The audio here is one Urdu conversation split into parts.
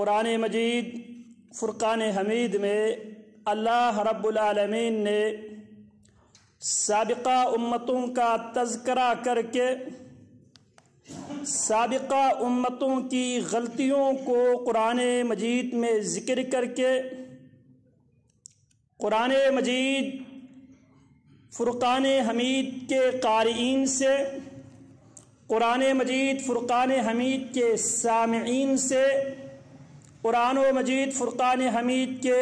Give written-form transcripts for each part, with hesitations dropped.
قرآن مجید فرقان حمید میں اللہ رب العالمین نے سابقہ امتوں کا تذکرہ کر کے سابقہ امتوں کی غلطیوں کو قرآن مجید میں ذکر کر کے قرآن مجید فرقان حمید کے قارئین سے، قرآن مجید فرقان حمید کے سامعین سے، قرآن و مجید فرقان حمید کے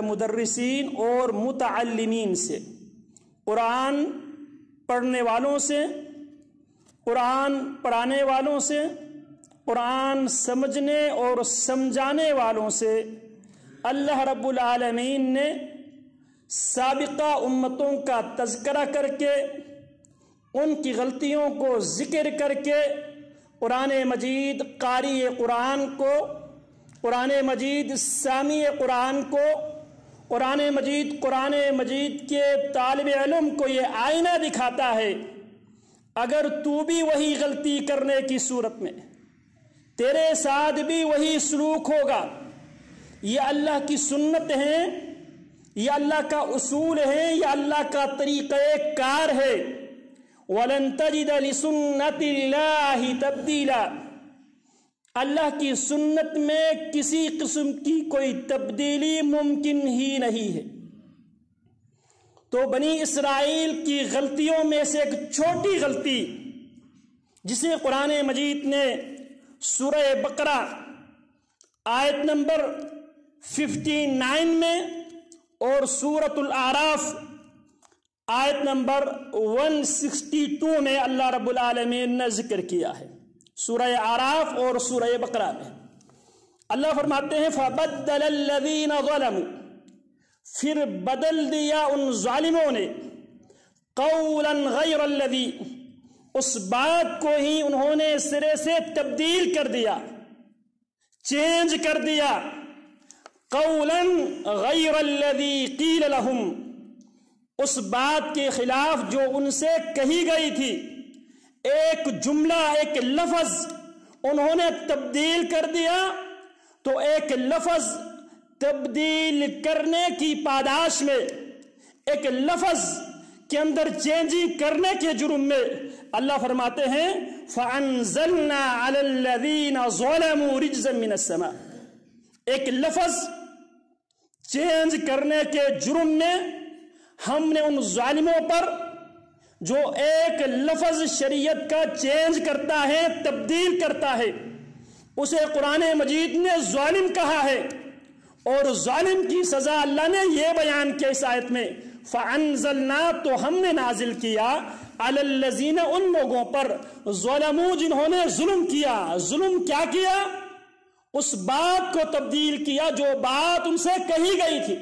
مدرسین اور متعلمین سے، قرآن پڑھنے والوں سے، قرآن پڑھانے والوں سے، قرآن سمجھنے اور سمجھانے والوں سے اللہ رب العالمین نے سابقہ امتوں کا تذکرہ کر کے ان کی غلطیوں کو ذکر کر کے قرآن مجید قاری قرآن کو، قرآن مجید سامع قرآن کو، قرآن مجید کے طالب علم کو یہ آئینہ دکھاتا ہے۔ اگر تو بھی وہی غلطی کرنے کی صورت میں تیرے ساتھ بھی وہی سلوک ہوگا، یہ اللہ کی سنت ہے، یہ اللہ کا اصول ہے، یہ اللہ کا طریقہ کار ہے۔ وَلَن تَجِدَ لِسُنَّةِ اللَّهِ تَبْدِيلًا، اللہ کی سنت میں کسی قسم کی کوئی تبدیلی ممکن ہی نہیں ہے۔ تو بنی اسرائیل کی غلطیوں میں سے ایک چھوٹی غلطی جسے قرآن مجید نے سورہ بقرہ آیت نمبر 59 میں اور سورۃ الاعراف آیت نمبر 162 میں اللہ رب العالمین نے ذکر کیا ہے۔ سورہ اعراف اور سورہ بقرہ میں اللہ فرماتے ہیں فَبَدَّلَ الَّذِينَ ظَلَمُوا، پھر بدل دیا ان ظالموں نے، قَوْلًا غَيْرَ الَّذِي، اس بات کو ہی انہوں نے سرے سے تبدیل کر دیا، چینج کر دیا۔ قَوْلًا غَيْرَ الَّذِي قِيلَ لَهُمْ، اس بات کے خلاف جو ان سے کہی گئی تھی، ایک جملہ ایک لفظ انہوں نے تبدیل کر دیا، تو ایک لفظ تبدیل کرنے کی پاداش میں، ایک لفظ کے اندر چینجنگ کرنے کے جرم میں اللہ فرماتے ہیں فَأَنزَلْنَا عَلَى الَّذِينَ ظَلَمُوا رِجْزًا مِّنَ السَّمَاءِ، ایک لفظ چینج کرنے کے جرم میں ہم نے ان ظالموں پر، جو ایک لفظ شریعت کا چینج کرتا ہے، تبدیل کرتا ہے، اسے قرآن مجید نے ظالم کہا ہے، اور ظالم کی سزا اللہ نے یہ بیان کیا اس آیت میں فَأَنزَلْنَا، تو ہم نے نازل کیا عَلَى الَّذِينَ، ان لوگوں پر، ظَلَمُوا، جنہوں نے ظلم کیا۔ ظلم کیا کیا؟ اس بات کو تبدیل کیا جو بات ان سے کہی گئی تھی۔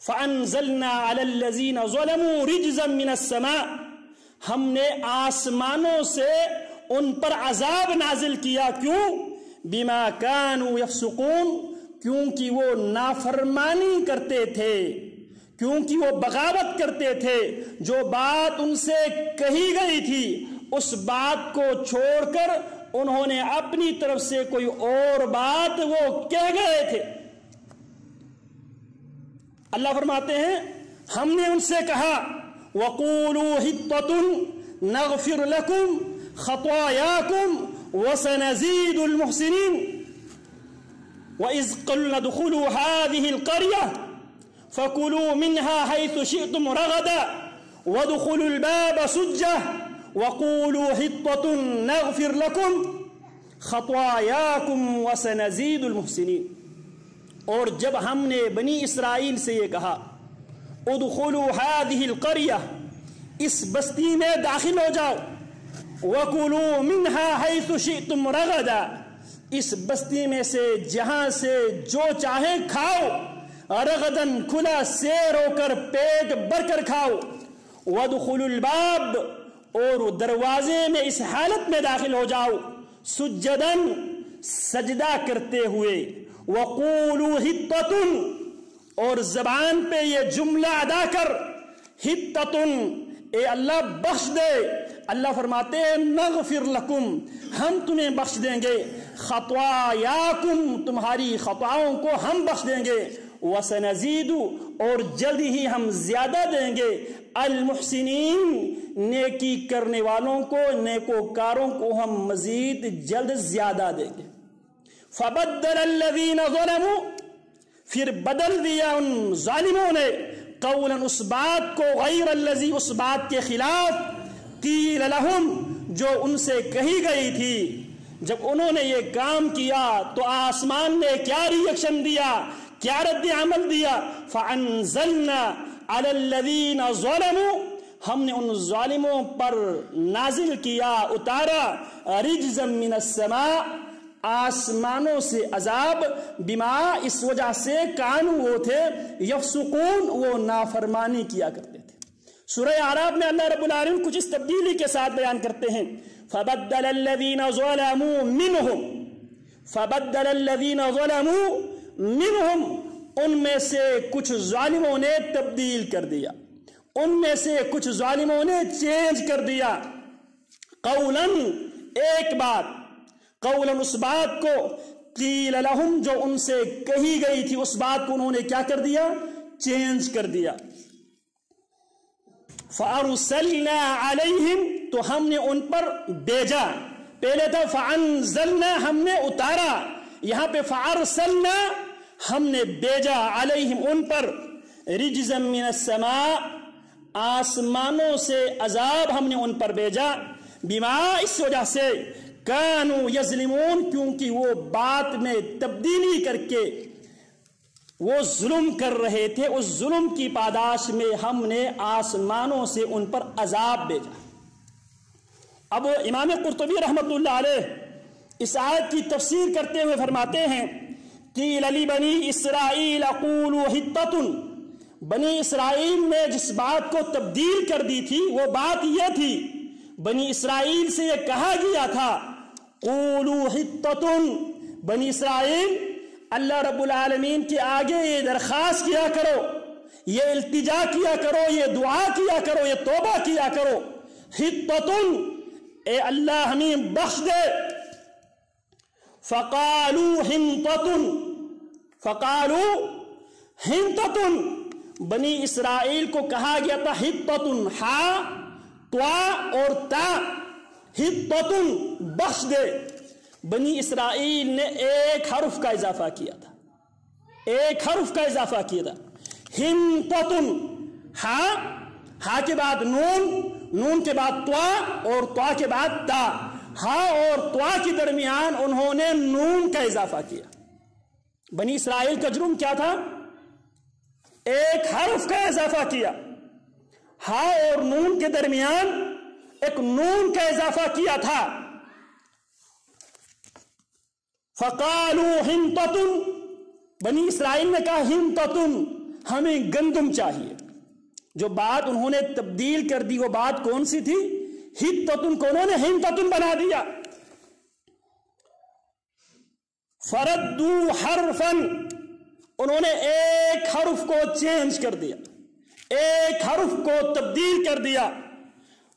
فَأَنزَلْنَا عَلَى الَّذِينَ ظَلَمُوا رِجْزًا مِّنَ السَّمَاءِ، ہم نے آسمانوں سے ان پر عذاب نازل کیا۔ کیوں؟ بِمَا كَانُوا يَفْسُقُونَ، کیونکہ وہ نافرمانی کرتے تھے، کیونکہ وہ بغاوت کرتے تھے، جو بات ان سے کہی گئی تھی اس بات کو چھوڑ کر انہوں نے اپنی طرف سے کوئی اور بات وہ کہہ گئے تھے۔ اللہ فرماتے ہیں ہم نے ان سے کہا وَقُولُوا حِطَّةٌ نَغْفِرْ لَكُمْ خَطَايَاكُمْ وَسَنَزِيدُ الْمُحْسِنِينَ وَإِذْ قُلْنَا ادْخُلُوا هَٰذِهِ الْقَرْيَةَ فَكُلُوا مِنْهَا حَيْثُ شِئْتُمْ رَغَدًا وَادْخُلُوا الْبَابَ سُجَّةً وَقُولُوا حِطَّةٌ نَغْفِرْ لَكُمْ خَطَايَاكُمْ وَسَنَزِيدُ الْمُحْسِنِينَ۔ اور جب ہم نے بنی اسرائیل سے یہ کہا ادخلوا هذه القرية، اس بستی میں داخل ہو جاؤ، وَكُلُوا مِنْهَا حَيْثُ شِئْتُمْ رَغَدًا، اس بستی میں سے جہاں سے جو چاہے کھاؤ، رغدن کھلا سیر ہو کر پیٹ بھر کر کھاؤ، وَادْخُلُوا الْبَابَ، اور دروازے میں اس حالت میں داخل ہو جاؤ، سجدن سجدہ کرتے ہوئے، وَقُولُوا حِطَّةٌ، اور زبان پہ یہ جملہ ادا کر، حِطَّةٌ، اے اللہ بخش دے، اللہ فرماتے ہیں نغفر لکم، ہم تمہیں بخش دیں گے، خطایاکم، تمہاری خطاؤں کو ہم بخش دیں گے، وسنزید، اور جلد ہی ہم زیادہ دیں گے، المحسنین، نیکی کرنے والوں کو، نیکوکاروں کو ہم مزید جلد زیادہ دیں گے۔ فبدل الذین ظلموا، پھر بدل دیا ان ظالموں نے، قولا، اس بات کو، غیر الذی، اس بات کے خلاف، قیل لہم، جو ان سے کہی گئی تھی۔ جب انہوں نے یہ کام کیا تو آسمان نے کیا ری ایکشن دیا، کیا رد عمل دیا؟ فانزلنا علی الذین ظلموا، ہم نے ان ظالموں پر نازل کیا، اتارا، رجزا من السماء، آسمانوں سے عذاب، بما، اس وجہ سے، کانوا، وہ تھے، یفسقون، وہ نافرمانی کیا کرتے تھے۔ سورہ اعراف میں اللہ رب العالمین کچھ اس تبدیلی کے ساتھ بیان کرتے ہیں، فبدل الذین ظلموا منہم، فبدل الذین ظلموا منہم، ان میں سے کچھ ظالموں نے تبدیل کر دیا، ان میں سے کچھ ظالموں نے چینج کر دیا، قولا، ایک بات، قولا، اس بات کو، قیل لہم، جو ان سے کہی گئی تھی، اس بات کو انہوں نے کیا کر دیا؟ چینج کر دیا۔ فارسلنا علیہم، تو ہم نے ان پر بھیجا، پہلے تھا فانزلنا، ہم نے اتارا، یہاں پہ فارسلنا، ہم نے بھیجا، علیہم، ان پر، رجزا من السماء، آسمانوں سے عذاب ہم نے ان پر بھیجا، بما، اس وجہ سے، کانوا یظلمون، کیونکہ وہ بات میں تبدیلی کر کے وہ ظلم کر رہے تھے، اس ظلم کی پاداش میں ہم نے آسمانوں سے ان پر عذاب بھیجا۔ اب امام قرطبی رحمۃ اللہ علیہ اس آیت کی تفسیر کرتے ہوئے فرماتے ہیں، قیل لبنی اسرائیل قولوا حطۃ، بنی اسرائیل نے جس بات کو تبدیل کر دی تھی وہ بات یہ تھی، بنی اسرائیل سے یہ کہا گیا تھا، قولوا حطۃ، بنی اسرائیل اللہ رب العالمین کے آگے یہ درخواست کیا کرو، یہ التجا کیا کرو، یہ دعا کیا کرو، یہ توبہ کیا کرو، حطۃ، اے اللہ ہمیں بخش دے، فقالوا حنطۃ، فقالوا حنطۃ، بنی اسرائیل کو کہا گیا تھا حطۃ، ہا، طا اور تا، حطۃ، بخش دے، بنی اسرائیل نے ایک حرف کا اضافہ کیا تھا، ایک حرف کا اضافہ کیا تھا، حنطۃ، ہا، ہا کے بعد نون، نون کے بعد طا اور طا کے بعد تا، ہا اور طا کے درمیان انہوں نے نون کا اضافہ کیا۔ بنی اسرائیل کا جرم کیا تھا؟ ایک حرف کا اضافہ کیا، ہا اور نون کے درمیان ایک نون کا اضافہ کیا تھا۔ فقالوا حنطۃ، بنی اسرائیل نے کہا حنطۃ، ہمیں گندم چاہیے۔ جو بات انہوں نے تبدیل کر دی وہ بات کون سی تھی؟ حطۃ کو انہوں نے حنطۃ بنا دیا۔ فردوا حرفا، انہوں نے ایک حرف کو چینج کر دیا، ایک حرف کو تبدیل کر دیا۔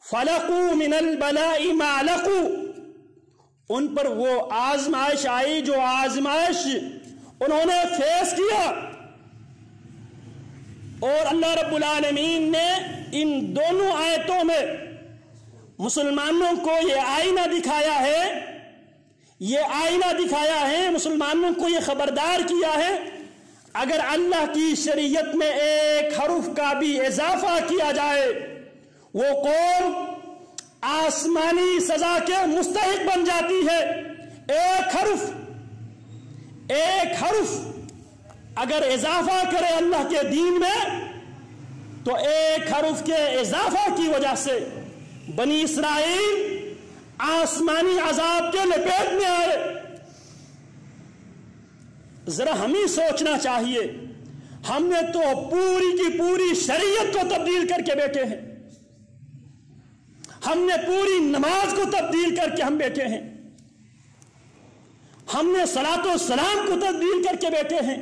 فلقوا من البلاء ما لقوا، ان پر وہ آزمائش آئی جو آزمائش انہوں نے فیس کیا، اور اللہ رب العالمین نے ان دونوں آیتوں میں مسلمانوں کو یہ آئینہ دکھایا ہے، یہ آئینہ دکھایا ہے، مسلمانوں کو یہ خبردار کیا ہے، اگر اللہ کی شریعت میں ایک حرف کا بھی اضافہ کیا جائے وہ قوم آسمانی سزا کے مستحق بن جاتی ہے۔ ایک حرف اگر اضافہ کرے اللہ کے دین میں تو ایک حرف کے اضافہ کی وجہ سے بنی اسرائیل آسمانی عذاب کے لپیٹ میں آئے۔ ذرا ہمیں سوچنا چاہیے، ہم نے تو پوری کی پوری شریعت کو تبدیل کر کے بیٹھے ہیں، ہم نے پوری نماز کو تبدیل کر کے ہم بیٹھے ہیں، ہم نے صلاۃ و سلام کو تبدیل کر کے بیٹھے ہیں،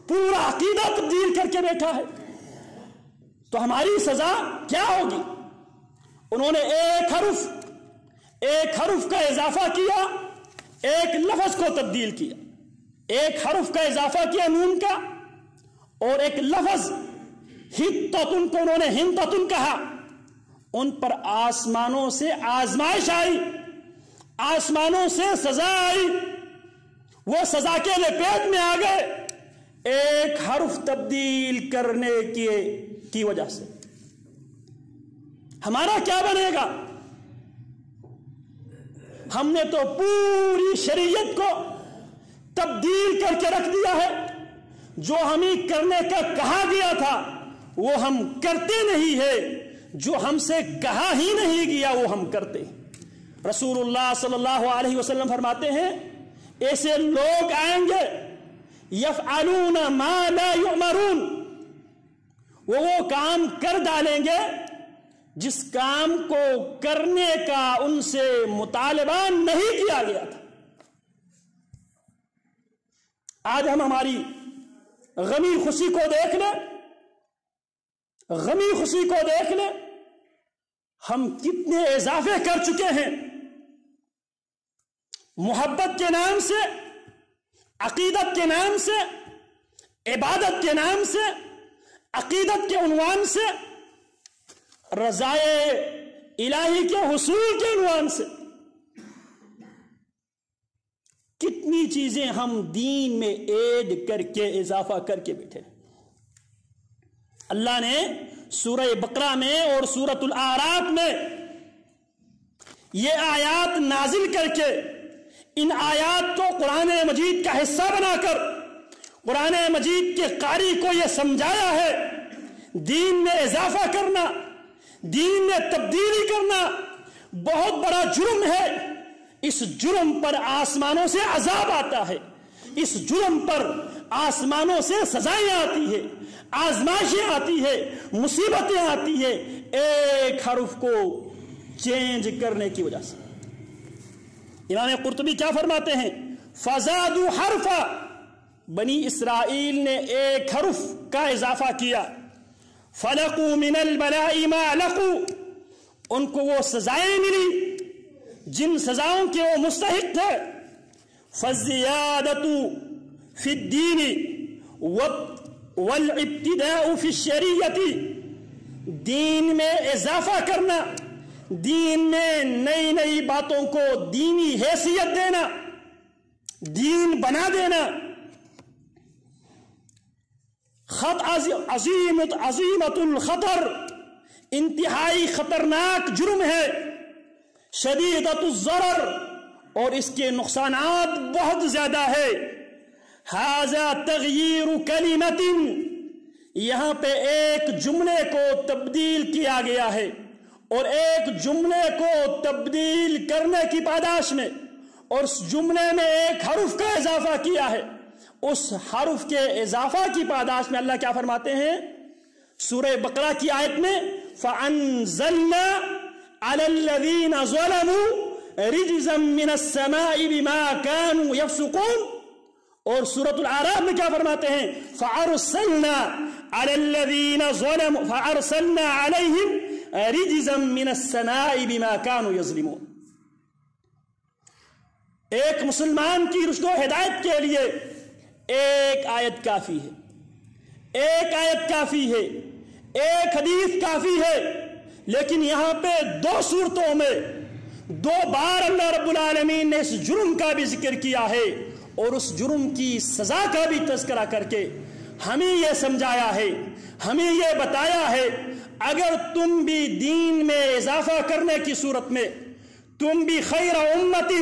پورا عقیدہ تبدیل کر کے بیٹھا ہے، تو ہماری سزا کیا ہوگی؟ انہوں نے ایک حرف کا اضافہ کیا، ایک لفظ کو تبدیل کیا، ایک حرف کا اضافہ کیا نون کا، اور ایک لفظ ہتتن کو انہوں نے ہنتتن کہا۔ ان پر آسمانوں سے آزمائش آئی، آسمانوں سے سزا آئی، وہ سزا کے لپیٹ میں آ گئے ایک حرف تبدیل کرنے کی وجہ سے۔ ہمارا کیا بنے گا؟ ہم نے تو پوری شریعت کو تبدیل کر کے رکھ دیا ہے، جو ہمیں کرنے کا کہا گیا تھا وہ ہم کرتے نہیں ہے، جو ہم سے کہا ہی نہیں گیا وہ ہم کرتے۔ رسول اللہ صلی اللہ علیہ وسلم فرماتے ہیں ایسے لوگ آئیں گے یفعلون ما لا یؤمرون، وہ کام کر ڈالیں گے جس کام کو کرنے کا ان سے مطالبہ نہیں کیا گیا تھا۔ آج ہم ہماری غمی خوشی کو دیکھ لیں، غمی خوشی کو دیکھ لیں، ہم کتنے اضافے کر چکے ہیں محبت کے نام سے، عقیدت کے نام سے، عبادت کے نام سے، عقیدت کے عنوان سے، رضائے الہی کے حصول کے عنوان سے کتنی چیزیں ہم دین میں ایڈ کر کے اضافہ کر کے بیٹھے۔ اللہ نے سورہ بقرہ میں اور سورۃ الاعراف میں یہ آیات نازل کر کے ان آیات کو قرآن مجید کا حصہ بنا کر قرآن مجید کے قاری کو یہ سمجھایا ہے دین میں اضافہ کرنا، دین میں تبدیلی کرنا بہت بڑا جرم ہے۔ اس جرم پر آسمانوں سے عذاب آتا ہے، اس جرم پر آسمانوں سے سزائیں آتی ہے، آزمائشیں آتی ہے، مصیبتیں آتی ہے ایک حرف کو چینج کرنے کی وجہ سے۔ امام قرطبی کیا فرماتے ہیں؟ فزادوا حرفا، بنی اسرائیل نے ایک حرف کا اضافہ کیا، فلقوا من البلاء ما لقوا، ان کو وہ سزائیں ملی جن سزاؤں کے وہ مستحق تھے۔ فالزیادۃ فی الدین والابتداء فی الشریعۃ، دین میں اضافہ کرنا، دین میں نئی نئی باتوں کو دینی حیثیت دینا، دین بنا دینا، عظیمت الخطر، انتہائی خطرناک جرم ہے، شدیدت الضرر، اور اس کے نقصانات بہت زیادہ ہے۔ ھذا تغییر کلمۃ، یہاں پہ ایک جملے کو تبدیل کیا گیا ہے، اور ایک جملے کو تبدیل کرنے کی پاداش میں اور اس جملے میں ایک حرف کا اضافہ کیا ہے، اس حرف کے اضافہ کی پاداش میں اللہ کیا فرماتے ہیں سورہ بقرہ کی آیت میں؟ فَأَنزَلْنَا عَلَى الَّذِينَ ظَلَمُوا رِجْزًا مِّنَ السَّمَاءِ بِمَا كَانُوا يَفْسُقُونَ، اور سورۃ الاعراف میں کیا فرماتے ہیں؟ فَأَرْسَلْنَا عَلَى الَّذِينَ ظَلَمُوا فَأَرْسَلْنَا عَلَيْهِمْ رِجْزًا مِّنَ السَّمَاءِ بِمَا كَانُوا يَظْلِمُونَ۔ ایک مسلمان کی رشد و ہدایت کے لیے ایک آیت کافی ہے، ایک آیت کافی ہے، ایک حدیث کافی ہے، لیکن یہاں پہ دو صورتوں میں دو بار اللہ رب العالمین نے اس جرم کا بھی ذکر کیا ہے اور اس جرم کی سزا کا بھی تذکرہ کر کے ہمیں یہ سمجھایا ہے، ہمیں یہ بتایا ہے اگر تم بھی دین میں اضافہ کرنے کی صورت میں، تم بھی خیر امت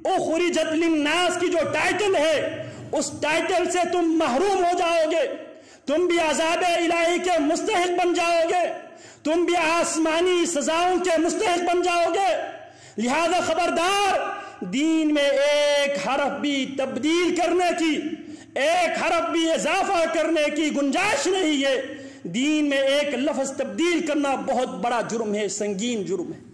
اخرجت للناس کی جو ٹائٹل ہے اس ٹائٹل سے تم محروم ہو جاؤ گے، تم بھی عذاب الہی کے مستحق بن جاؤ گے، تم بھی آسمانی سزاؤں کے مستحق بن جاؤ گے۔ لہذا خبردار، دین میں ایک حرف بھی تبدیل کرنے کی، ایک حرف بھی اضافہ کرنے کی گنجائش نہیں ہے۔ دین میں ایک لفظ تبدیل کرنا بہت بڑا جرم ہے، سنگین جرم ہے۔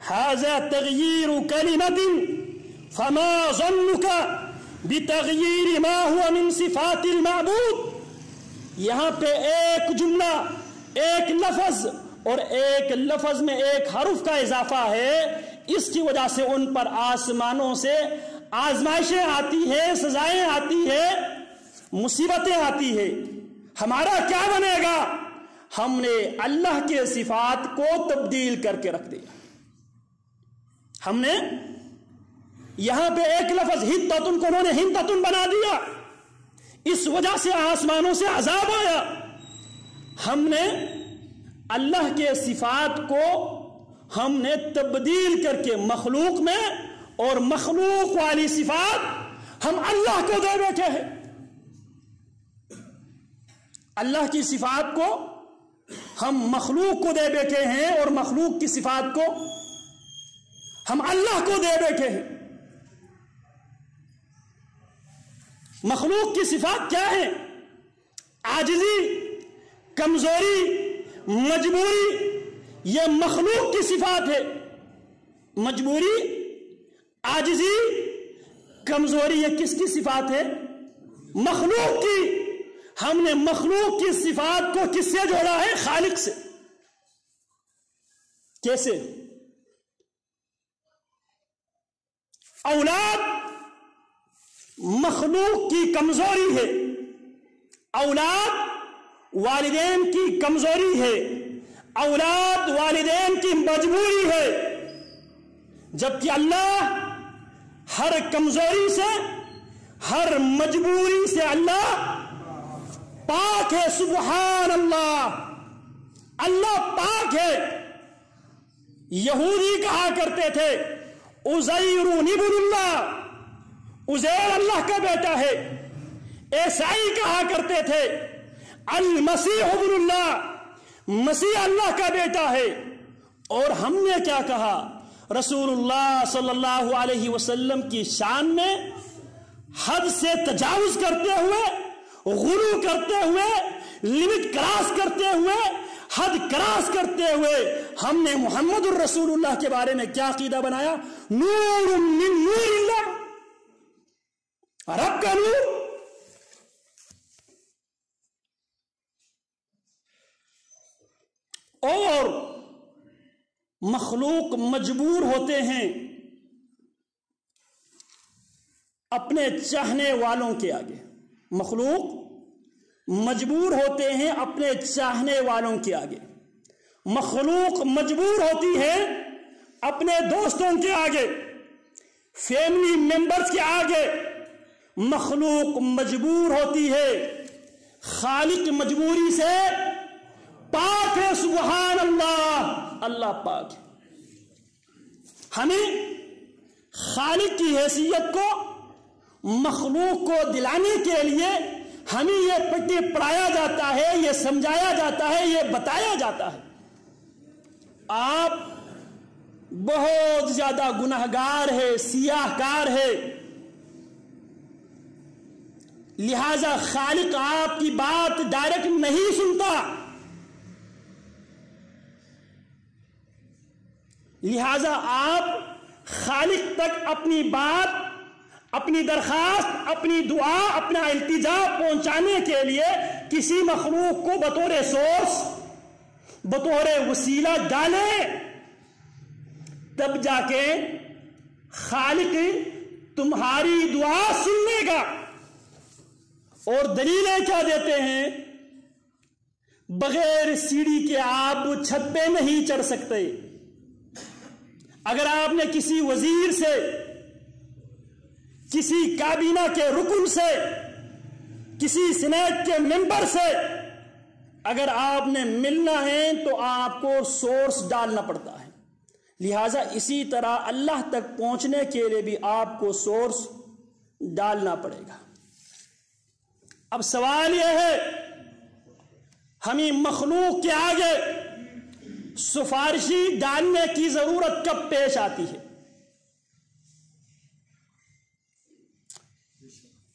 ھذا تغییر کلمۃ فما ظنک بتغییر ما هو من صفات المعبود، یہاں پہ ایک جملہ، ایک لفظ اور ایک لفظ میں ایک حرف کا اضافہ ہے، اس کی وجہ سے ان پر آسمانوں سے آزمائشیں آتی ہیں، سزائیں آتی ہیں، مصیبتیں آتی ہیں۔ ہمارا کیا بنے گا؟ ہم نے اللہ کے صفات کو تبدیل کر کے رکھ دیا۔ ہم نے یہاں پہ ایک لفظ ہدتن کو انہوں نے ہندتن بنا دیا، اس وجہ سے آسمانوں سے عذاب آیا۔ ہم نے اللہ کے صفات کو ہم نے تبدیل کر کے مخلوق میں، اور مخلوق والی صفات ہم اللہ کو دے بیٹھے ہیں۔ اللہ کی صفات کو ہم مخلوق کو دے بیٹھے ہیں، اور مخلوق کی صفات کو ہم اللہ کو دے بیٹھے ہیں۔ مخلوق کی صفات کیا ہے؟ عاجزی، کمزوری، مجبوری، یہ مخلوق کی صفات ہے۔ مجبوری، عاجزی، کمزوری، یہ کس کی صفات ہے؟ مخلوق کی۔ ہم نے مخلوق کی صفات کو کس سے جوڑا ہے؟ خالق سے۔ کیسے؟ اولاد مخلوق کی کمزوری ہے، اولاد والدین کی کمزوری ہے، اولاد والدین کی مجبوری ہے، جبکہ اللہ ہر کمزوری سے، ہر مجبوری سے اللہ پاک ہے۔ سبحان اللہ، اللہ پاک ہے۔ یہودی کہا کرتے تھے عزیر ابن اللہ، عزیر اللہ کا بیٹا ہے۔ عیسائی کہا کرتے تھے المسیح ابن اللہ، مسیح اللہ کا بیٹا ہے۔ اور ہم نے کیا کہا؟ رسول اللہ صلی اللہ علیہ وسلم کی شان میں حد سے تجاوز کرتے ہوئے، غلو کرتے ہوئے، لمٹ کراس کرتے ہوئے، حد کراس کرتے ہوئے ہم نے محمد الرسول اللہ کے بارے میں کیا عقیدہ بنایا؟ نور من نور اللہ، رب کا نور۔ اور مخلوق مجبور ہوتے ہیں اپنے چاہنے والوں کے آگے، مخلوق مجبور ہوتے ہیں اپنے چاہنے والوں کے آگے، مخلوق مجبور ہوتی ہے اپنے دوستوں کے آگے، فیملی ممبرز کے آگے، مخلوق مجبور ہوتی ہے۔ خالق مجبوری سے پاک ہے۔ سبحان اللہ، اللہ پاک ہے۔ ہمیں خالق کی حیثیت کو مخلوق کو دلانے کے لیے ہمیں یہ پڑھایا جاتا ہے، یہ سمجھایا جاتا ہے، یہ بتایا جاتا ہے۔ آپ بہت زیادہ گناہگار ہے، سیاہ کار ہے، لہذا خالق آپ کی بات ڈائریکٹ نہیں سنتا، لہذا آپ خالق تک اپنی بات، اپنی درخواست، اپنی دعا، اپنا التجا پہنچانے کے لیے کسی مخلوق کو بطور سورس، بطور وسیلہ ڈالیں، تب جا کے خالق تمہاری دعا سن لے گا۔ اور دلیلیں کیا دیتے ہیں؟ بغیر سیڑھی کے آپ چھت پہ نہیں چڑھ سکتے۔ اگر آپ نے کسی وزیر سے، کسی کابینہ کے رکن سے، کسی سینیٹ کے ممبر سے اگر آپ نے ملنا ہے تو آپ کو سورس ڈالنا پڑتا ہے، لہذا اسی طرح اللہ تک پہنچنے کے لیے بھی آپ کو سورس ڈالنا پڑے گا۔ اب سوال یہ ہے، ہمیں مخلوق کے آگے سفارشی ڈالنے کی ضرورت کب پیش آتی ہے؟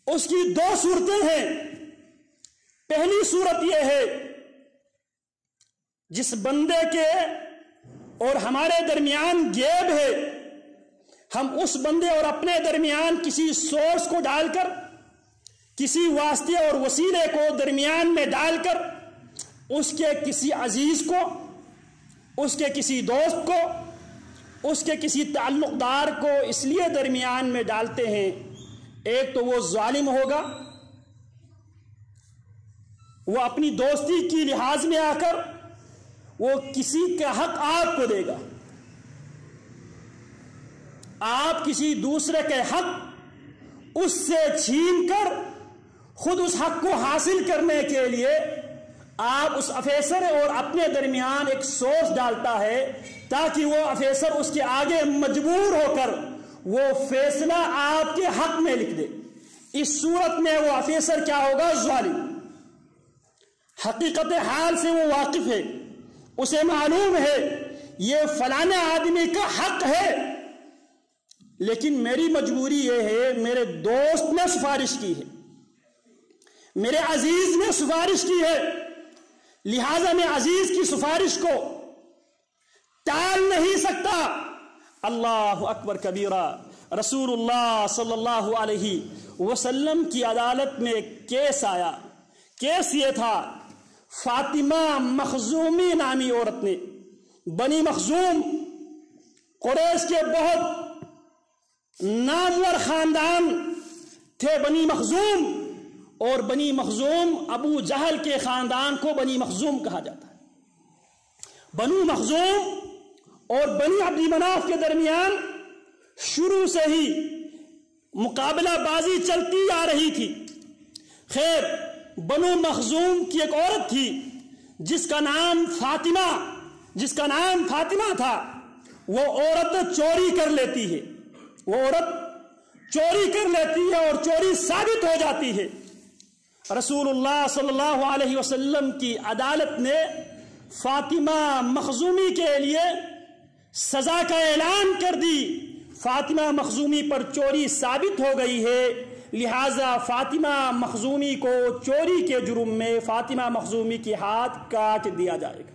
اس کی دو صورتیں ہیں۔ پہلی صورت یہ ہے، جس بندے کے اور ہمارے درمیان گیپ ہے، ہم اس بندے اور اپنے درمیان کسی سورس کو ڈال کر، کسی واسطے اور وسیلے کو درمیان میں ڈال کر اس کے کسی عزیز کو، اس کے کسی دوست کو، اس کے کسی تعلق دار کو اس لیے درمیان میں ڈالتے ہیں، ایک تو وہ ظالم ہوگا، وہ اپنی دوستی کی لحاظ میں آ کر وہ کسی کا حق آپ کو دے گا، آپ کسی دوسرے کے حق اس سے چھین کر خود اس حق کو حاصل کرنے کے لیے آپ اس افیسر اور اپنے درمیان ایک سوچ ڈالتا ہے تاکہ وہ افیسر اس کے آگے مجبور ہو کر وہ فیصلہ آپ کے حق میں لکھ دے۔ اس صورت میں وہ افیسر کیا ہوگا؟ ظالم۔ حقیقت حال سے وہ واقف ہے، اسے معلوم ہے یہ فلانا آدمی کا حق ہے، لیکن میری مجبوری یہ ہے، میرے دوست نے سفارش کی ہے، میرے عزیز نے سفارش کی ہے، لہذا میں عزیز کی سفارش کو ٹال نہیں سکتا۔ اللہ اکبر کبیرہ۔ رسول اللہ صلی اللہ علیہ وسلم کی عدالت میں کیس آیا۔ کیس یہ تھا، فاطمہ مخزومی نامی عورت نے، بنی مخزوم قریش کے بہت نامور خاندان تھے بنی مخزوم، اور بنی مخزوم ابو جہل کے خاندان کو بنی مخزوم کہا جاتا ہے۔ بنو مخزوم اور بنی عبد مناف کے درمیان شروع سے ہی مقابلہ بازی چلتی آ رہی تھی۔ خیر، بنو مخزوم کی ایک عورت تھی جس کا نام فاطمہ تھا۔ وہ عورت چوری کر لیتی ہے، اور چوری ثابت ہو جاتی ہے۔ رسول اللہ صلی اللہ علیہ وسلم کی عدالت نے فاطمہ مخزومی کے لیے سزا کا اعلان کر دی۔ فاطمہ مخزومی پر چوری ثابت ہو گئی ہے، لہذا فاطمہ مخزومی کو چوری کے جرم میں فاطمہ مخزومی کی ہاتھ کاٹ دیا جائے گا۔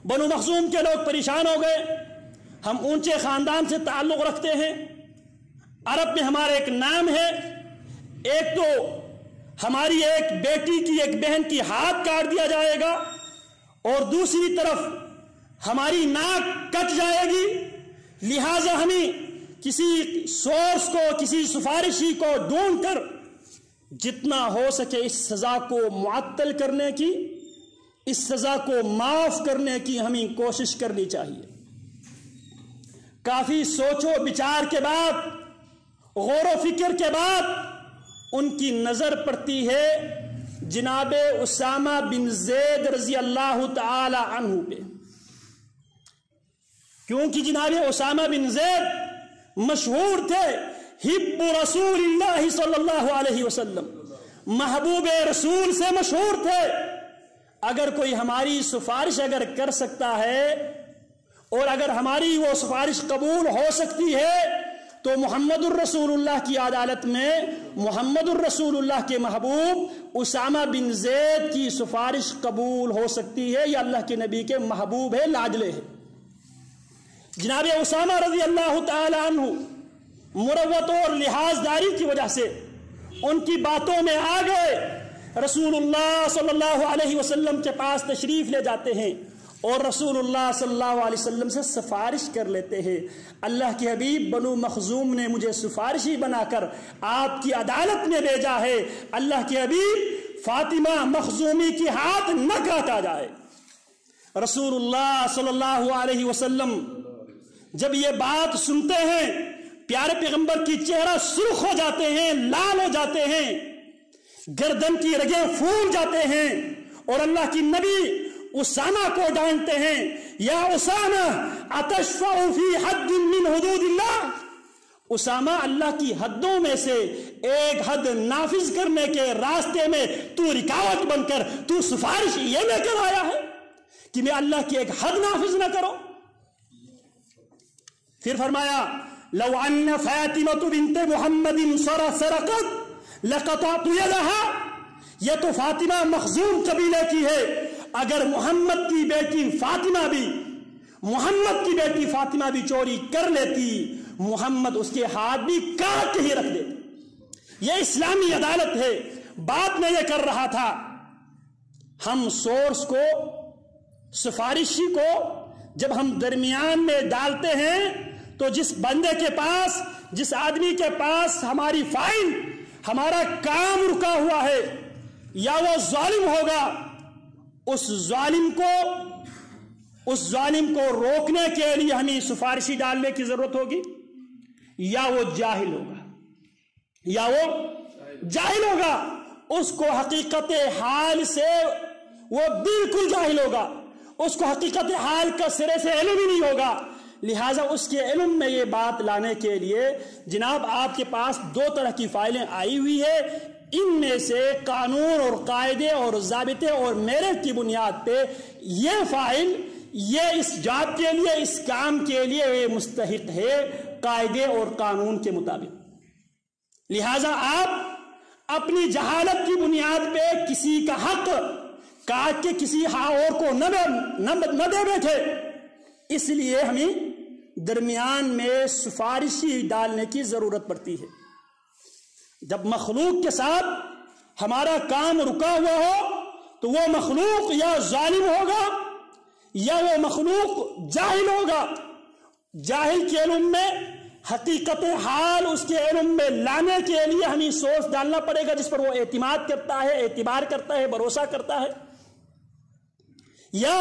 بنو مخزوم کے لوگ پریشان ہو گئے، ہم اونچے خاندان سے تعلق رکھتے ہیں، عرب میں ہمارا ایک نام ہے، ایک تو ہماری ایک بیٹی کی، ایک بہن کی ہاتھ کاٹ دیا جائے گا، اور دوسری طرف ہماری ناک کٹ جائے گی، لہذا ہمیں کسی سورس کو، کسی سفارشی کو ڈھونڈ کر جتنا ہو سکے اس سزا کو معطل کرنے کی، اس سزا کو معاف کرنے کی ہمیں کوشش کرنی چاہیے۔ کافی سوچ و بچار کے بعد، غور و فکر کے بعد ان کی نظر پڑتی ہے جناب اسامہ بن زید رضی اللہ تعالی عنہ پہ، کیونکہ جناب اسامہ بن زید مشہور تھے حب رسول اللہ صلی اللہ علیہ وسلم، محبوب رسول سے مشہور تھے۔ اگر کوئی ہماری سفارش اگر کر سکتا ہے اور اگر ہماری وہ سفارش قبول ہو سکتی ہے تو محمد الرسول اللہ کی عدالت میں محمد الرسول اللہ کے محبوب اسامہ بن زید کی سفارش قبول ہو سکتی ہے، یا اللہ کے نبی کے محبوب ہے، لاڈلے ہے۔ جناب اسامہ رضی اللہ تعالی عنہ مروت اور لحاظ داری کی وجہ سے ان کی باتوں میں آ گئے، رسول اللہ صلی اللہ علیہ وسلم کے پاس تشریف لے جاتے ہیں اور رسول اللہ صلی اللہ علیہ وسلم سے سفارش کر لیتے ہیں، اللہ کے حبیب بنو مخزوم نے مجھے سفارشی بنا کر آپ کی عدالت میں بھیجا ہے، اللہ کے حبیب فاطمہ مخزومی کی ہاتھ نہ کاٹا جائے۔ رسول اللہ صلی اللہ علیہ وسلم جب یہ بات سنتے ہیں، پیارے پیغمبر کی چہرہ سرخ ہو جاتے ہیں، لال ہو جاتے ہیں، گردن کی رگیں پھول جاتے ہیں، اور اللہ کی نبی اسامہ کو ڈانٹتے ہیں، یا اسامہ اتشفع فی حد من حدود اللہ، اسامہ اللہ کی حدوں میں سے ایک حد نافذ کرنے کے راستے میں تو رکاوٹ بن کر تو سفارش یہ لے کر آیا ہے کہ میں اللہ کی ایک حد نافذ نہ کروں۔ پھر فرمایا لو ان فاطمہ بنت محمد سرقت لقطعت يدها، یہ تو فاطمہ مخزوم قبیلے کی ہے، اگر محمد کی بیٹی فاطمہ بھی چوری کر لیتی، محمد اس کے ہاتھ بھی کاٹ کے ہی رکھ دیتے۔ یہ اسلامی عدالت ہے۔ بات میں یہ کر رہا تھا، ہم سورس کو، سفارشی کو جب ہم درمیان میں ڈالتے ہیں تو جس بندے کے پاس، جس آدمی کے پاس ہماری فائل، ہمارا کام رکا ہوا ہے، یا وہ ظالم ہوگا، اس ظالم کو روکنے کے لیے ہمیں سفارشی ڈالنے کی ضرورت ہوگی، یا وہ جاہل ہوگا، اس کو حقیقت حال سے وہ بالکل جاہل ہوگا، اس کو حقیقت حال کا سرے سے علم ہی نہیں ہوگا۔ لہٰذا اس کے علم میں یہ بات لانے کے لیے جناب آپ کے پاس 2 طرح کی فائلیں آئی ہوئی ہے، ان میں سے قانون اور قاعدے اور ضابطے اور میرٹ کی بنیاد پہ یہ فائل، یہ اس جاب کے لیے، اس کام کے لیے یہ مستحق ہے قاعدے اور قانون کے مطابق۔ لہٰذا آپ اپنی جہالت کی بنیاد پہ کسی کا حق کاٹ کے کسی اور کو نہ دے بیٹھے، اس لیے ہمیں درمیان میں سفارشی ڈالنے کی ضرورت پڑتی ہے۔ جب مخلوق کے ساتھ ہمارا کام رکا ہوا ہو تو وہ مخلوق یا ظالم ہوگا یا وہ مخلوق جاہل ہوگا۔ جاہل کے علم میں حقیقت حال اس کے علم میں لانے کے لیے ہمیں سورس ڈالنا پڑے گا جس پر وہ اعتماد کرتا ہے، اعتبار کرتا ہے، بھروسہ کرتا ہے۔ یا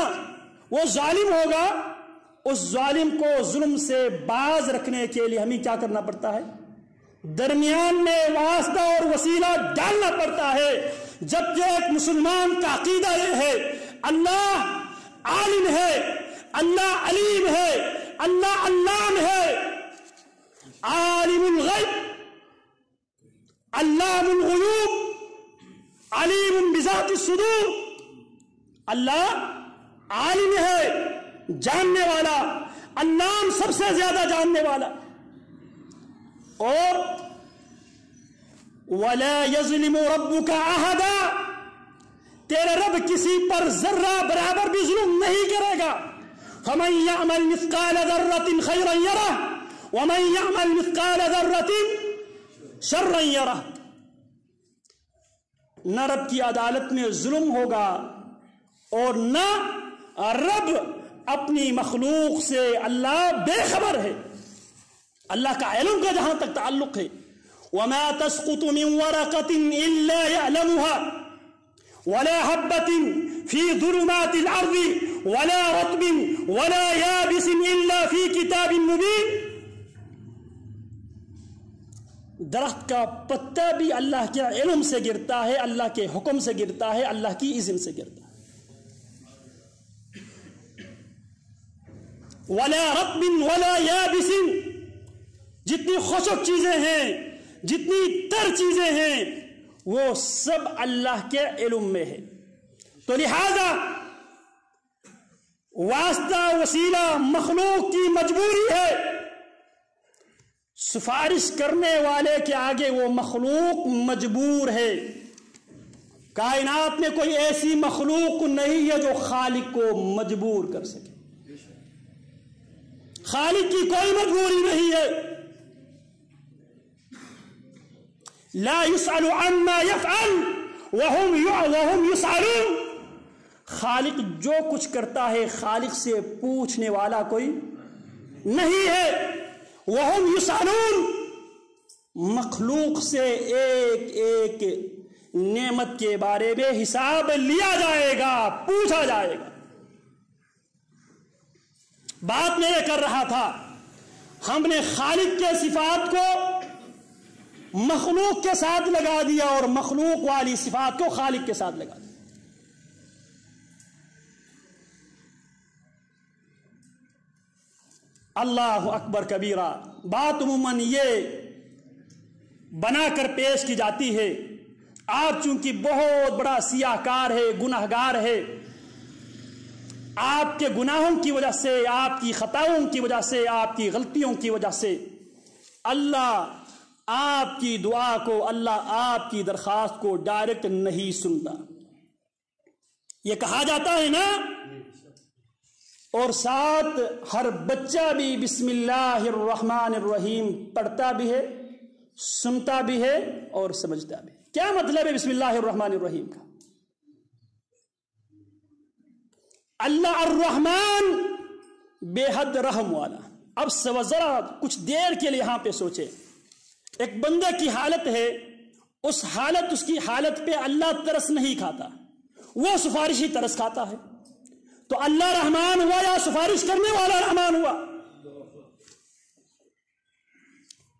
وہ ظالم ہوگا، اس ظالم کو ظلم سے باز رکھنے کے لیے ہمیں کیا کرنا پڑتا ہے؟ درمیان میں واسطہ اور وسیلہ ڈالنا پڑتا ہے۔ جبکہ ایک مسلمان کا عقیدہ یہ ہے، اللہ عالم ہے، اللہ علیم ہے، اللہ علام ہے، عالم الغیب، علام الغیوب، علیم بذات الصدور۔ اللہ عالم ہے، جاننے والا، علام سب سے زیادہ جاننے والا، اور وَلَا يَظْلِمُ رَبُّكَ أَحَدًا، تیرے رب کسی پر ذرہ برابر بھی ظلم نہیں کرے گا۔ فَمَنْ يَعْمَلْ مِثْقَالَ ذَرَّةٍ خَيْرًا يَرَهُ وَمَنْ يَعْمَلْ مِثْقَالَ ذَرَّةٍ شَرًّا يَرَهُ۔ نہ رب کی عدالت میں ظلم ہوگا اور نہ رب اپنی مخلوق سے، اللہ بے خبر ہے، اللہ کا علم کا جہاں تک تعلق ہے۔ وَمَا تَسْقُطُ مِن وَرَقَةٍ إِلَّا يَعْلَمُهَا وَلَا حَبَّةٍ فِي ظُلُمَاتِ الْأَرْضِ وَلَا رَطْبٍ وَلَا يَابِسٍ إِلَّا فِي كِتَابٍ مُبِينٍ۔ درخت کا پتا بھی اللہ کے علم سے گرتا ہے، اللہ کے حکم سے گرتا ہے، اللہ کی اذن سے گرتا ہے۔ وَلَا رَطْبٍ وَلَا يَابِسٍ، جتنی خشک چیزیں ہیں، جتنی تر چیزیں ہیں، وہ سب اللہ کے علم میں ہے۔ تو لہذا واسطہ وسیلہ مخلوق کی مجبوری ہے، سفارش کرنے والے کے آگے وہ مخلوق مجبور ہے۔ کائنات میں کوئی ایسی مخلوق نہیں ہے جو خالق کو مجبور کر سکے، خالق کی کوئی مجبوری نہیں ہے۔ لا يسأل عما يفعل وهم يسألون، خالق جو کچھ کرتا ہے خالق سے پوچھنے والا کوئی نہیں ہے۔ وهم يسألون، مخلوق سے ایک ایک نعمت کے بارے میں حساب لیا جائے گا، پوچھا جائے گا۔ بات میں یہ کر رہا تھا، ہم نے خالق کے صفات کو مخلوق کے ساتھ لگا دیا اور مخلوق والی صفات کو خالق کے ساتھ لگا دیا۔ اللہ اکبر کبیرہ۔ بات عموماً یہ بنا کر پیش کی جاتی ہے، آپ چونکہ بہت بڑا سیاہ کار ہے، گناہ گار ہے، آپ کے گناہوں کی وجہ سے، آپ کی خطاؤں کی وجہ سے، آپ کی غلطیوں کی وجہ سے اللہ آپ کی دعا کو، اللہ آپ کی درخواست کو ڈائریکٹ نہیں سنتا۔ یہ کہا جاتا ہے نا، اور ساتھ ہر بچہ بھی بسم اللہ الرحمن الرحیم پڑھتا بھی ہے، سنتا بھی ہے اور سمجھتا بھی ہے۔ کیا مطلب ہے بسم اللہ الرحمن الرحیم کا؟ اللہ الرحمن بے حد رحم والا۔ اب ذرا کچھ دیر کے لیے یہاں پہ سوچے، ایک بندے کی حالت ہے، اس کی حالت پہ اللہ ترس نہیں کھاتا، وہ سفارشی ترس کھاتا ہے، تو اللہ رحمان ہوا یا سفارش کرنے والا رحمان ہوا؟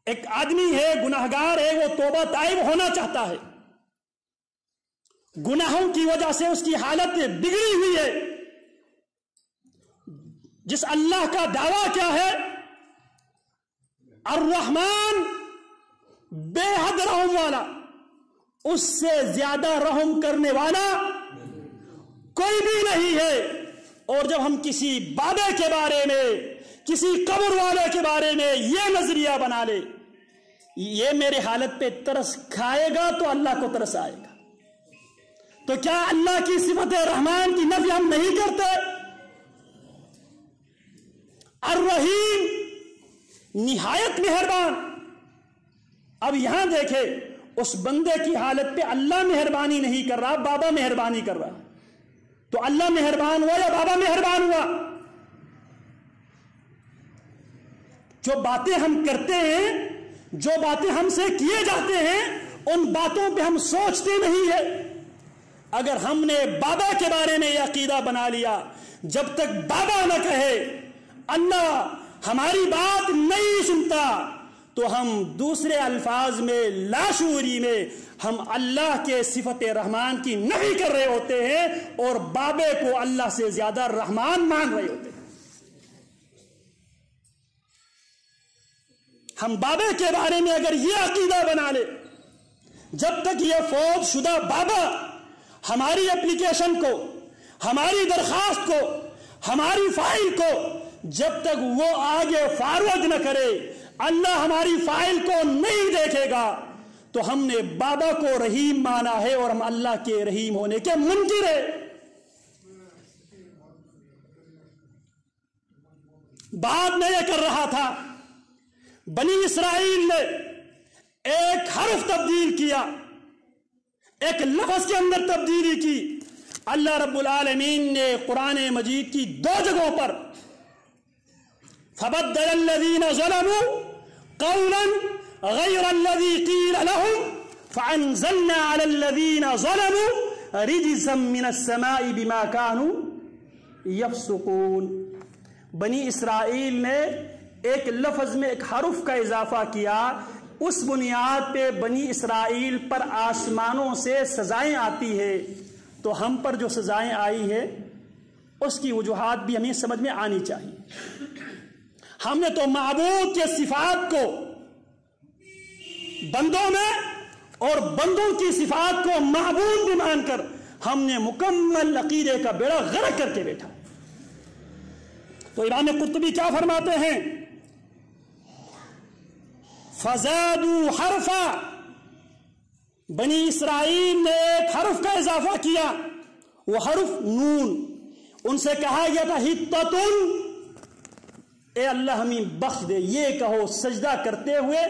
ایک آدمی ہے، گناہگار ہے، وہ توبہ تائب ہونا چاہتا ہے، گناہوں کی وجہ سے اس کی حالت بگڑی ہوئی ہے، جس اللہ کا دعویٰ کیا ہے؟ الرحمن بے حد رحم والا، اس سے زیادہ رحم کرنے والا کوئی بھی نہیں ہے۔ اور جب ہم کسی بابے کے بارے میں، کسی قبر والے کے بارے میں یہ نظریہ بنا لے، یہ میرے حالت پہ ترس کھائے گا تو اللہ کو ترس آئے گا، تو کیا اللہ کی صفت رحمان کی نفی ہم نہیں کرتے؟ الرحیم نہایت مہربان۔ اب یہاں دیکھیں، اس بندے کی حالت پہ اللہ مہربانی نہیں کر رہا، بابا مہربانی کر رہا، تو اللہ مہربان ہوا یا بابا مہربان ہوا؟ جو باتیں ہم کرتے ہیں، جو باتیں ہم سے کیے جاتے ہیں، ان باتوں پہ ہم سوچتے نہیں ہیں۔ اگر ہم نے بابا کے بارے میں یہ عقیدہ بنا لیا، جب تک بابا نہ کہے اللہ ہماری بات نہیں سنتا، تو ہم دوسرے الفاظ میں لاشعوری میں ہم اللہ کے صفت رحمان کی نفی کر رہے ہوتے ہیں اور بابے کو اللہ سے زیادہ رحمان مان رہے ہوتے ہیں۔ ہم بابے کے بارے میں اگر یہ عقیدہ بنا لے، جب تک یہ فوت شدہ بابا ہماری اپلیکیشن کو، ہماری درخواست کو، ہماری فائل کو جب تک وہ آگے فارورڈ نہ کرے، اللہ ہماری فائل کو نہیں دیکھے گا، تو ہم نے بابا کو رحیم مانا ہے اور ہم اللہ کے رحیم ہونے کے منکر ہیں۔ بات میں یہ کر رہا تھا، بنی اسرائیل نے ایک حرف تبدیل کیا، ایک لفظ کے اندر تبدیلی کی۔ اللہ رب العالمین نے قرآن مجید کی 2 جگہوں پر فَبَدَّلَ الَّذِينَ ظَلَمُوا قَوْلًا غَيْرَ الَّذِي قِيلَ لَهُمْ فَأَنزَلْنَا عَلَى الَّذِينَ ظَلَمُوا رِجْزًا مِّنَ السَّمَاءِ بِمَا كَانُوا يَفْسُقُونَ۔ بنی اسرائیل نے ایک لفظ میں ایک حرف کا اضافہ کیا، اس بنیاد پہ بنی اسرائیل پر آسمانوں سے سزائیں آتی ہے، تو ہم پر جو سزائیں آئی ہے اس کی وجوہات بھی ہمیں سمجھ میں آنی چاہیے۔ ہم نے تو معبود کے صفات کو بندوں میں اور بندوں کی صفات کو معبود بھی مان کر ہم نے مکمل عقیدے کا بیڑا غرق کر کے بیٹھا۔ تو امام قرطبی کیا فرماتے ہیں؟ فَزَادُوا حَرْفًا، بنی اسرائیل نے ایک حرف کا اضافہ کیا، وہ حرف نون۔ ان سے کہا گیا تھا حِطَّةٌ، اے اللہ ہمیں بخش دے، یہ کہو سجدہ کرتے ہوئے،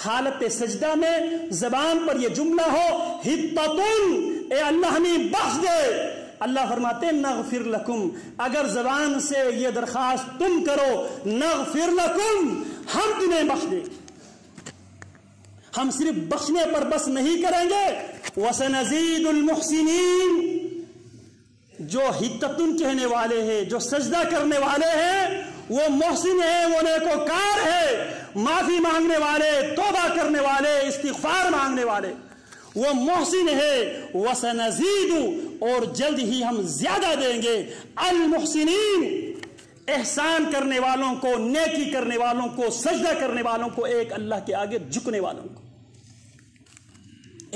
حالت سجدہ میں زبان پر یہ جملہ ہو حِطَّةٌ، اے اللہ ہمیں بخش دے۔ اللہ فرماتے نغفر لکم، اگر زبان سے یہ درخواست تم کرو نغفر لکم، ہم تمہیں بخش دیں۔ ہم صرف بخشنے پر بس نہیں کریں گے، وَسَنَزِيدُ الْمُحْسِنِينَ، جو حِطَّةٌ کہنے والے ہیں، جو سجدہ کرنے والے ہیں، وہ محسن ہیں، وہ نیکوکار ہیں، معافی مانگنے والے، توبہ کرنے والے، استغفار مانگنے والے، وہ محسن ہے۔ وَسَنَزِيدُ، اور جلد ہی ہم زیادہ دیں گے، المحسنین، احسان کرنے والوں کو، نیکی کرنے والوں کو، سجدہ کرنے والوں کو، ایک اللہ کے آگے جھکنے والوں کو،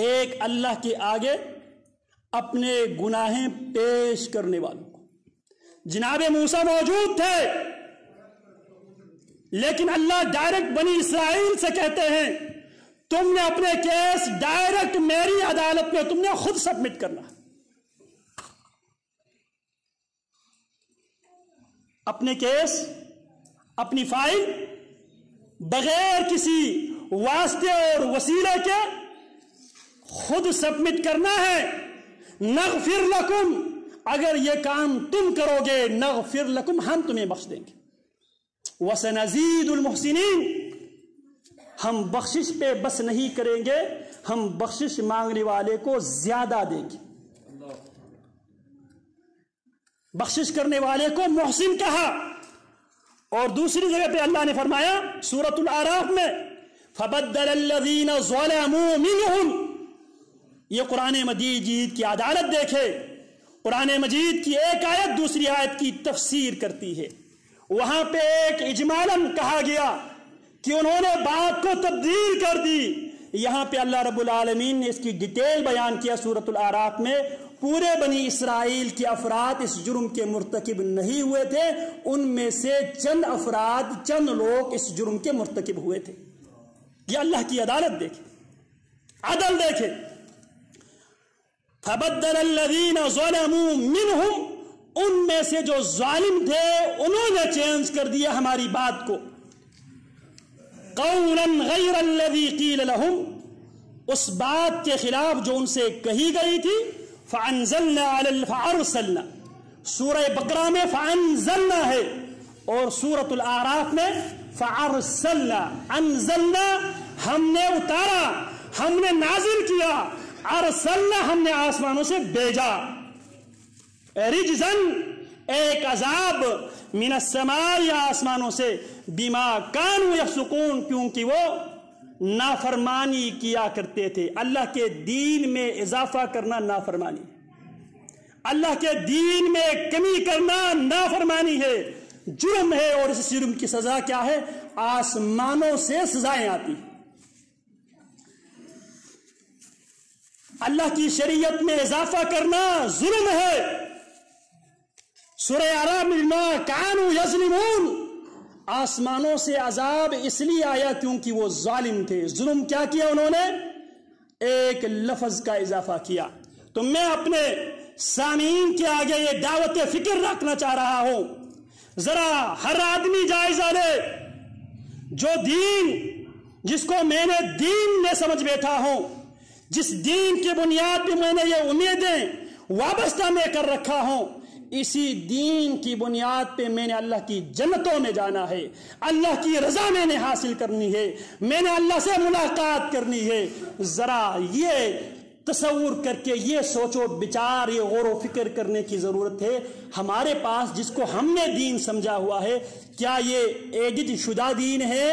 ایک اللہ کے آگے اپنے گناہیں پیش کرنے والوں کو۔ جناب موسیٰ موجود تھے، لیکن اللہ ڈائریکٹ بنی اسرائیل سے کہتے ہیں تم نے اپنے کیس ڈائریکٹ میری عدالت میں تم نے خود سبمٹ کرنا، اپنے کیس، اپنی فائل بغیر کسی واسطے اور وسیلے کے خود سبمٹ کرنا ہے. نغفر لکم، اگر یہ کام تم کرو گے، نغفر لکم، ہم تمہیں بخش دیں گے. وسنزید المحسنین، ہم بخشش پہ بس نہیں کریں گے، ہم بخشش مانگنے والے کو زیادہ دیں گے. بخشش کرنے والے کو محسن کہا. اور دوسری جگہ پہ اللہ نے فرمایا سورۃ الاعراف میں فبدل الذین ظلموا منہم. یہ قرآن مجید کی عدالت دیکھے. قرآن مجید کی ایک آیت دوسری آیت کی تفسیر کرتی ہے. وہاں پہ ایک اجمالاً کہا گیا کہ انہوں نے بات کو تبدیل کر دی. یہاں پہ اللہ رب العالمین نے اس کی ڈیٹیل بیان کیا سورۃ الاعراف میں. پورے بنی اسرائیل کے افراد اس جرم کے مرتکب نہیں ہوئے تھے، ان میں سے چند افراد، چند لوگ اس جرم کے مرتکب ہوئے تھے. یہ اللہ کی عدالت دیکھیں، عدل دیکھیں. فبدل الذین ظلموا منہم، ان میں سے جو ظالم تھے انہوں نے چینج کر دیا ہماری بات کو. قولا غیر الذی قیل لہم، اس بات کے خلاف جو ان سے کہی گئی تھی. فانزلنا فارسلنا، سورہ بقرہ میں فانزلنا ہے اور سورۃ الاعراف میں فارسلنا. انزلنا ہم نے اتارا، ہم نے نازل کیا. ارسلنا ہم نے آسمانوں سے بھیجا. رجزن ایک عذاب، من السماء آسمانوں سے، بما کانوا یفسقون کیونکہ وہ نافرمانی کیا کرتے تھے. اللہ کے دین میں اضافہ کرنا نافرمانی، اللہ کے دین میں کمی کرنا نافرمانی ہے، جرم ہے. اور اس جرم کی سزا کیا ہے؟ آسمانوں سے سزائیں آتی. اللہ کی شریعت میں اضافہ کرنا ظلم ہے. سورہ اعراف میں بما کانوا یظلمون، آسمانوں سے عذاب اس لیے آیا کیونکہ وہ ظالم تھے. ظلم کیا کیا انہوں نے؟ ایک لفظ کا اضافہ کیا. تو میں اپنے سامعین کے آگے یہ دعوت فکر رکھنا چاہ رہا ہوں، ذرا ہر آدمی جائزہ لے. جو دین جس کو میں نے دین میں سمجھ بیٹھا ہوں، جس دین کی بنیاد پہ میں نے یہ امیدیں وابستہ میں کر رکھا ہوں، اسی دین کی بنیاد پہ میں نے اللہ کی جنتوں میں جانا ہے، اللہ کی رضا میں نے حاصل کرنی ہے، میں نے اللہ سے ملاقات کرنی ہے. ذرا یہ تصور کر کے یہ سوچو بچار، یہ غور و فکر کرنے کی ضرورت ہے. ہمارے پاس جس کو ہم نے دین سمجھا ہوا ہے، کیا یہ ایڈٹ شدہ دین ہے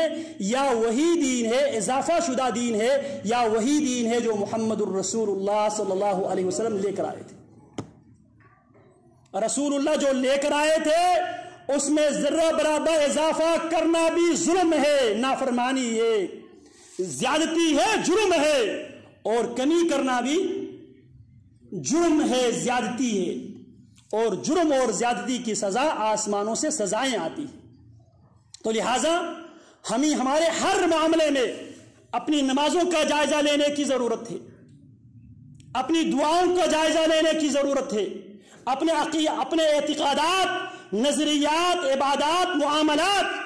یا وہی دین ہے، اضافہ شدہ دین ہے، یا وہی دین ہے جو محمد الرسول اللہ صلی اللہ علیہ وسلم لے کر آئے تھے؟ رسول اللہ جو لے کر آئے تھے اس میں ذرہ برابر اضافہ کرنا بھی ظلم ہے، نافرمانی ہے، زیادتی ہے، جرم ہے. اور کمی کرنا بھی جرم ہے، زیادتی ہے. اور جرم اور زیادتی کی سزا آسمانوں سے سزائیں آتی. تو لہٰذا ہمیں ہمارے ہر معاملے میں اپنی نمازوں کا جائزہ لینے کی ضرورت ہے، اپنی دعاؤں کا جائزہ لینے کی ضرورت ہے، اپنے اعتقادات، نظریات، عبادات، معاملات،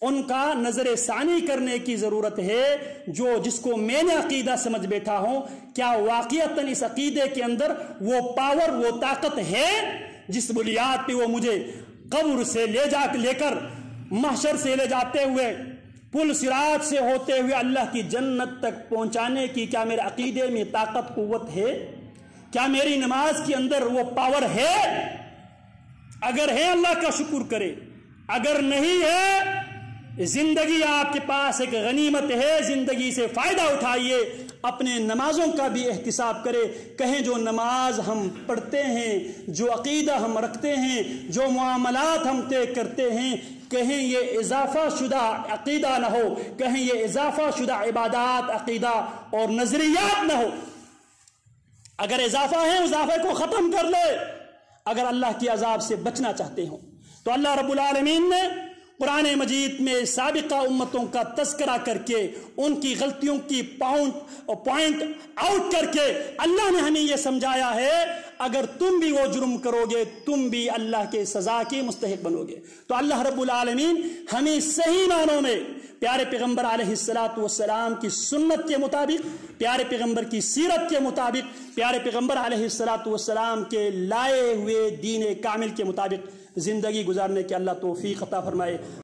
ان کا نظر ثانی کرنے کی ضرورت ہے. جس کو میں نے عقیدہ سمجھ بیٹھا ہوں، کیا واقعتاً اس عقیدے کے اندر وہ پاور، وہ طاقت ہے جس بنیاد پہ وہ مجھے قبر سے لے کر محشر سے لے جاتے ہوئے پل صراط سے ہوتے ہوئے اللہ کی جنت تک پہنچانے کی، کیا میرے عقیدے میں طاقت قوت ہے؟ کیا میری نماز کے اندر وہ پاور ہے؟ اگر ہے اللہ کا شکر کرے، اگر نہیں ہے زندگی آپ کے پاس ایک غنیمت ہے، زندگی سے فائدہ اٹھائیے. اپنے نمازوں کا بھی احتساب کرے. کہیں جو نماز ہم پڑھتے ہیں، جو عقیدہ ہم رکھتے ہیں، جو معاملات ہم طے کرتے ہیں، کہیں یہ اضافہ شدہ عقیدہ نہ ہو، کہیں یہ اضافہ شدہ عبادات، عقیدہ اور نظریات نہ ہو. اگر اضافہ ہے، اضافے کو ختم کر لے. اگر اللہ کے عذاب سے بچنا چاہتے ہوں تو اللہ رب العالمین نے قرآن مجید میں سابقہ امتوں کا تذکرہ کر کے، ان کی غلطیوں کی پوائنٹ آؤٹ کر کے اللہ نے ہمیں یہ سمجھایا ہے اگر تم بھی وہ جرم کرو گے تم بھی اللہ کے سزا کے مستحق بنو گے۔ تو اللہ رب العالمین ہمیں صحیح معنوں میں پیارے پیغمبر علیہ السلام کی سنت کے مطابق، پیارے پیغمبر کی سیرت کے مطابق، پیارے پیغمبر علیہ السلام کے لائے ہوئے دین کامل کے مطابق زندگی گزارنے کے اللہ توفیق عطا فرمائے۔